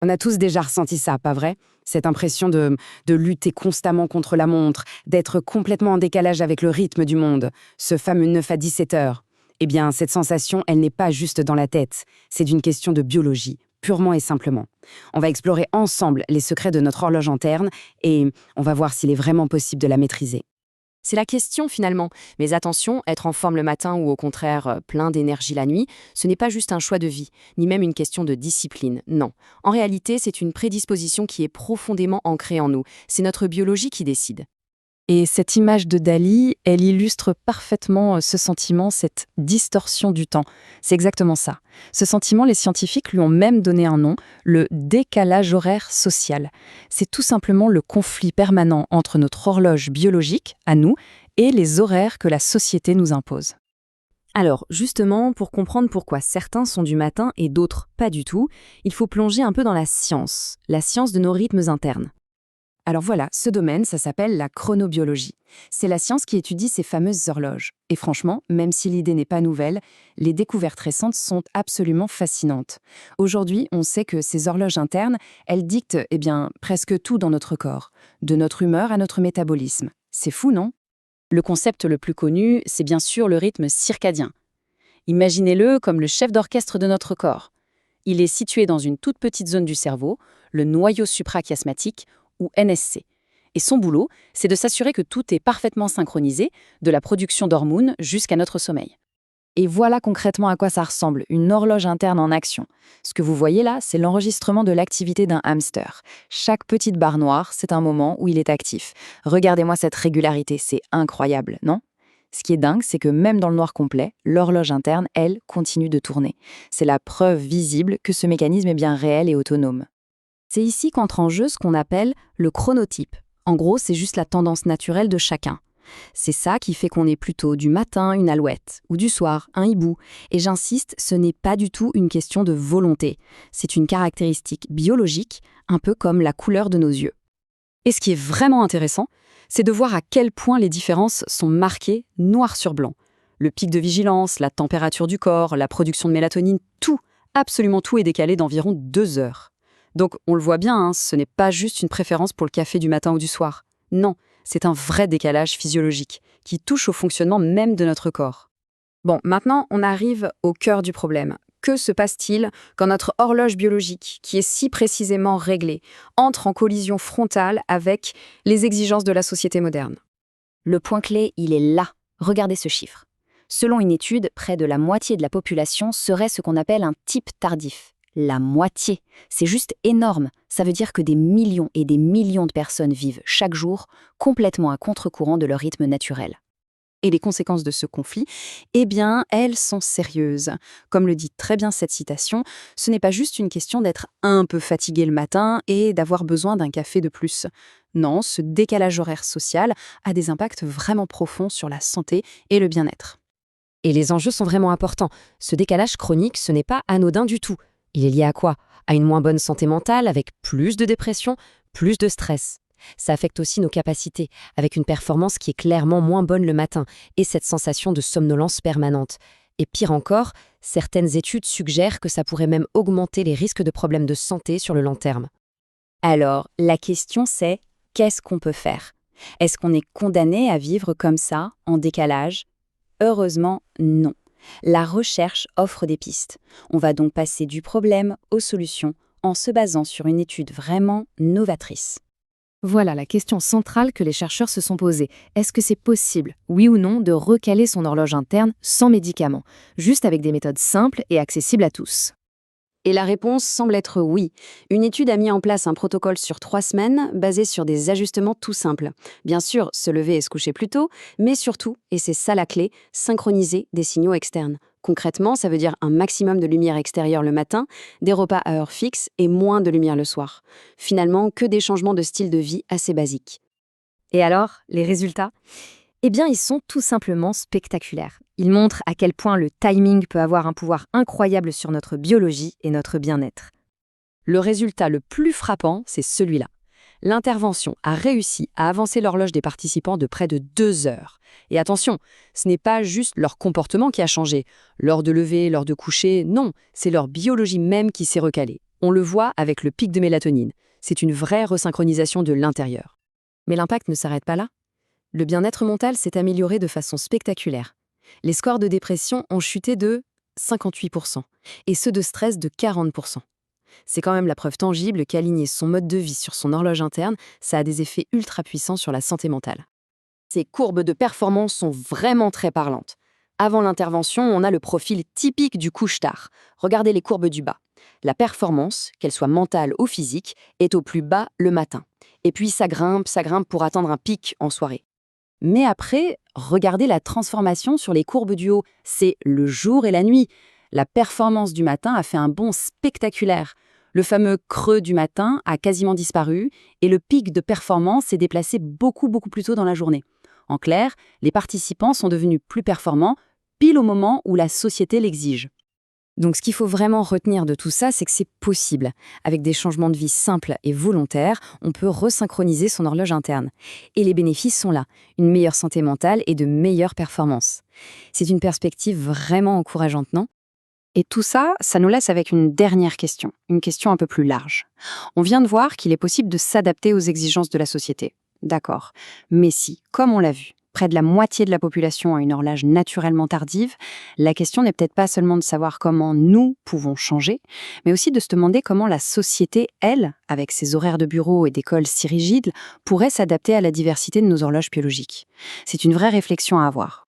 On a tous déjà ressenti ça, pas vrai? Cette impression de lutter constamment contre la montre, d'être complètement en décalage avec le rythme du monde, ce fameux 9 à 17 heures. Eh bien, cette sensation, elle n'est pas juste dans la tête, c'est d'une question de biologie, purement et simplement. On va explorer ensemble les secrets de notre horloge interne et on va voir s'il est vraiment possible de la maîtriser. C'est la question finalement. Mais attention, être en forme le matin ou au contraire plein d'énergie la nuit, ce n'est pas juste un choix de vie, ni même une question de discipline, non. En réalité, c'est une prédisposition qui est profondément ancrée en nous. C'est notre biologie qui décide. Et cette image de Dali, elle illustre parfaitement ce sentiment, cette distorsion du temps. C'est exactement ça. Ce sentiment, les scientifiques lui ont même donné un nom, le décalage horaire social. C'est tout simplement le conflit permanent entre notre horloge biologique, à nous, et les horaires que la société nous impose. Alors, justement, pour comprendre pourquoi certains sont du matin et d'autres pas du tout, il faut plonger un peu dans la science de nos rythmes internes. Alors voilà, ce domaine, ça s'appelle la chronobiologie. C'est la science qui étudie ces fameuses horloges. Et franchement, même si l'idée n'est pas nouvelle, les découvertes récentes sont absolument fascinantes. Aujourd'hui, on sait que ces horloges internes, elles dictent, presque tout dans notre corps, de notre humeur à notre métabolisme. C'est fou, non? Le concept le plus connu, c'est bien sûr le rythme circadien. Imaginez-le comme le chef d'orchestre de notre corps. Il est situé dans une toute petite zone du cerveau, le noyau suprachiasmatique, ou NSC. Et son boulot, c'est de s'assurer que tout est parfaitement synchronisé, de la production d'hormones jusqu'à notre sommeil. Et voilà concrètement à quoi ça ressemble, une horloge interne en action. Ce que vous voyez là, c'est l'enregistrement de l'activité d'un hamster. Chaque petite barre noire, c'est un moment où il est actif. Regardez-moi cette régularité, c'est incroyable, non? Ce qui est dingue, c'est que même dans le noir complet, l'horloge interne, elle, continue de tourner. C'est la preuve visible que ce mécanisme est bien réel et autonome. C'est ici qu'entre en jeu ce qu'on appelle le chronotype. En gros, c'est juste la tendance naturelle de chacun. C'est ça qui fait qu'on est plutôt du matin une alouette, ou du soir un hibou. Et j'insiste, ce n'est pas du tout une question de volonté. C'est une caractéristique biologique, un peu comme la couleur de nos yeux. Et ce qui est vraiment intéressant, c'est de voir à quel point les différences sont marquées noir sur blanc. Le pic de vigilance, la température du corps, la production de mélatonine, tout, absolument tout est décalé d'environ 2 heures. Donc, on le voit bien, ce n'est pas juste une préférence pour le café du matin ou du soir. Non, c'est un vrai décalage physiologique qui touche au fonctionnement même de notre corps. Bon, maintenant, on arrive au cœur du problème. Que se passe-t-il quand notre horloge biologique, qui est si précisément réglée, entre en collision frontale avec les exigences de la société moderne? Le point clé, il est là. Regardez ce chiffre. Selon une étude, près de la moitié de la population serait ce qu'on appelle un type tardif. La moitié. C'est juste énorme. Ça veut dire que des millions et des millions de personnes vivent chaque jour complètement à contre-courant de leur rythme naturel. Et les conséquences de ce conflit, eh bien, elles sont sérieuses. Comme le dit très bien cette citation, ce n'est pas juste une question d'être un peu fatigué le matin et d'avoir besoin d'un café de plus. Non, ce décalage horaire social a des impacts vraiment profonds sur la santé et le bien-être. Et les enjeux sont vraiment importants. Ce décalage chronique, ce n'est pas anodin du tout. Il est lié à quoi? À une moins bonne santé mentale, avec plus de dépression, plus de stress. Ça affecte aussi nos capacités, avec une performance qui est clairement moins bonne le matin, et cette sensation de somnolence permanente. Et pire encore, certaines études suggèrent que ça pourrait même augmenter les risques de problèmes de santé sur le long terme. Alors, la question c'est, qu'est-ce qu'on peut faire? Est-ce qu'on est condamné à vivre comme ça, en décalage? Heureusement, non. La recherche offre des pistes. On va donc passer du problème aux solutions en se basant sur une étude vraiment novatrice. Voilà la question centrale que les chercheurs se sont posée. Est-ce que c'est possible, oui ou non, de recaler son horloge interne sans médicaments, juste avec des méthodes simples et accessibles à tous? Et la réponse semble être oui. Une étude a mis en place un protocole sur 3 semaines basé sur des ajustements tout simples. Bien sûr, se lever et se coucher plus tôt, mais surtout, et c'est ça la clé, synchroniser des signaux externes. Concrètement, ça veut dire un maximum de lumière extérieure le matin, des repas à heure fixe et moins de lumière le soir. Finalement, que des changements de style de vie assez basiques. Et alors, les résultats ? Eh bien, ils sont tout simplement spectaculaires. Ils montrent à quel point le timing peut avoir un pouvoir incroyable sur notre biologie et notre bien-être. Le résultat le plus frappant, c'est celui-là. L'intervention a réussi à avancer l'horloge des participants de près de 2 heures. Et attention, ce n'est pas juste leur comportement qui a changé. L'heure de lever, l'heure de coucher, non, c'est leur biologie même qui s'est recalée. On le voit avec le pic de mélatonine. C'est une vraie resynchronisation de l'intérieur. Mais l'impact ne s'arrête pas là. Le bien-être mental s'est amélioré de façon spectaculaire. Les scores de dépression ont chuté de 58% et ceux de stress de 40%. C'est quand même la preuve tangible qu'aligner son mode de vie sur son horloge interne, ça a des effets ultra puissants sur la santé mentale. Ces courbes de performance sont vraiment très parlantes. Avant l'intervention, on a le profil typique du couche-tard. Regardez les courbes du bas. La performance, qu'elle soit mentale ou physique, est au plus bas le matin. Et puis ça grimpe pour atteindre un pic en soirée. Mais après, regardez la transformation sur les courbes du haut. C'est le jour et la nuit. La performance du matin a fait un bond spectaculaire. Le fameux creux du matin a quasiment disparu et le pic de performance s'est déplacé beaucoup plus tôt dans la journée. En clair, les participants sont devenus plus performants pile au moment où la société l'exige. Donc ce qu'il faut vraiment retenir de tout ça, c'est que c'est possible. Avec des changements de vie simples et volontaires, on peut resynchroniser son horloge interne. Et les bénéfices sont là, une meilleure santé mentale et de meilleures performances. C'est une perspective vraiment encourageante, non ? Et tout ça, ça nous laisse avec une dernière question, une question un peu plus large. On vient de voir qu'il est possible de s'adapter aux exigences de la société. D'accord. Mais si, comme on l'a vu, près de la moitié de la population a une horloge naturellement tardive, la question n'est peut-être pas seulement de savoir comment nous pouvons changer, mais aussi de se demander comment la société, elle, avec ses horaires de bureau et d'école si rigides, pourrait s'adapter à la diversité de nos horloges biologiques. C'est une vraie réflexion à avoir.